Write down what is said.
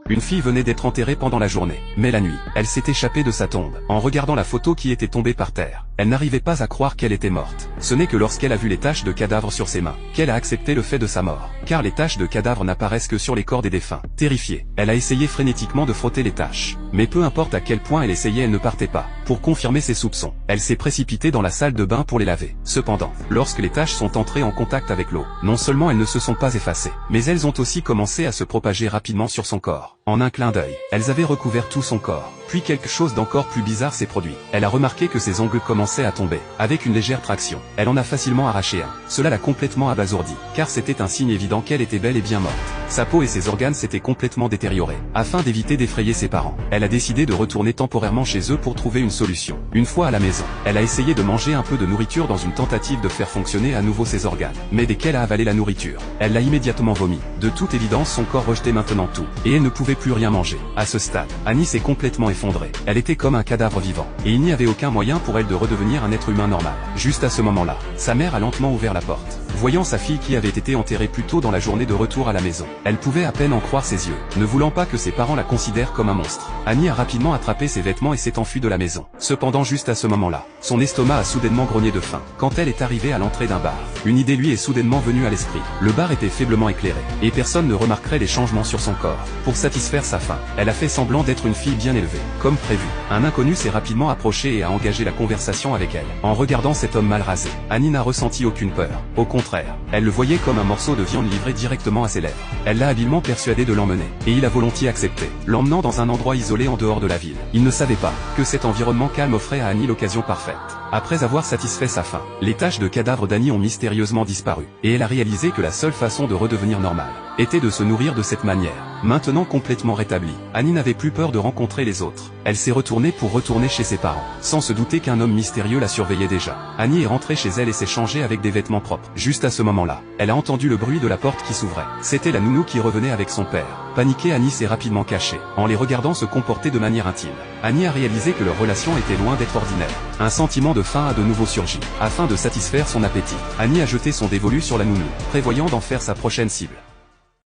Une fille venait d'être enterrée pendant la journée. Mais la nuit, elle s'est échappée de sa tombe. En regardant la photo qui était tombée par terre, elle n'arrivait pas à croire qu'elle était morte. Ce n'est que lorsqu'elle a vu les taches de cadavre sur ses mains, qu'elle a accepté le fait de sa mort. Car les taches de cadavre n'apparaissent que sur les corps des défunts. Terrifiée, elle a essayé frénétiquement de frotter les taches. Mais peu importe à quel point elle essayait, elle ne partait pas. Pour confirmer ses soupçons, elle s'est précipitée dans la salle de bain pour les laver. Cependant, lorsque les taches sont entrées en contact avec l'eau, non seulement elles ne se sont pas effacées, mais elles ont aussi commencé à se propager rapidement sur son corps. En un clin d'œil, elles avaient recouvert tout son corps. Puis quelque chose d'encore plus bizarre s'est produit. Elle a remarqué que ses ongles commençaient à tomber. Avec une légère traction, elle en a facilement arraché un. Cela l'a complètement abasourdie, car c'était un signe évident qu'elle était bel et bien morte. Sa peau et ses organes s'étaient complètement détériorés. Afin d'éviter d'effrayer ses parents, elle a décidé de retourner temporairement chez eux pour trouver une solution. Une fois à la maison, elle a essayé de manger un peu de nourriture dans une tentative de faire fonctionner à nouveau ses organes. Mais dès qu'elle a avalé la nourriture, elle l'a immédiatement vomi. De toute évidence, son corps rejetait maintenant tout, et elle ne pouvait plus rien manger. À ce stade, Annie s'est complètement effondrée. Elle était comme un cadavre vivant, et il n'y avait aucun moyen pour elle de redevenir un être humain normal. Juste à ce moment-là, sa mère a lentement ouvert la porte. Voyant sa fille qui avait été enterrée plus tôt dans la journée de retour à la maison, elle pouvait à peine en croire ses yeux, ne voulant pas que ses parents la considèrent comme un monstre. Annie a rapidement attrapé ses vêtements et s'est enfuie de la maison. Cependant, juste à ce moment-là, son estomac a soudainement grogné de faim. Quand elle est arrivée à l'entrée d'un bar, une idée lui est soudainement venue à l'esprit. Le bar était faiblement éclairé, et personne ne remarquerait les changements sur son corps. Pour satisfaire sa faim, elle a fait semblant d'être une fille bien élevée. Comme prévu, un inconnu s'est rapidement approché et a engagé la conversation avec elle. En regardant cet homme mal rasé, Annie n'a ressenti aucune peur. Au contraire, elle le voyait comme un morceau de viande livré directement à ses lèvres. Elle l'a habilement persuadé de l'emmener, et il a volontiers accepté, l'emmenant dans un endroit isolé en dehors de la ville. Il ne savait pas que cet environnement calme offrait à Annie l'occasion parfaite. Après avoir satisfait sa faim, les taches de cadavre d'Annie ont mystérieusement disparu, et elle a réalisé que la seule façon de redevenir normale était de se nourrir de cette manière. Maintenant complètement rétablie, Annie n'avait plus peur de rencontrer les autres. Elle s'est retournée pour retourner chez ses parents, sans se douter qu'un homme mystérieux la surveillait déjà. Annie est rentrée chez elle et s'est changée avec des vêtements propres. Juste à ce moment-là, elle a entendu le bruit de la porte qui s'ouvrait. C'était la nounou qui revenait avec son père. Paniquée, Annie s'est rapidement cachée, en les regardant se comporter de manière intime. Annie a réalisé que leur relation était loin d'être ordinaire. Un sentiment de faim a de nouveau surgi. Afin de satisfaire son appétit, Annie a jeté son dévolu sur la nounou, prévoyant d'en faire sa prochaine cible.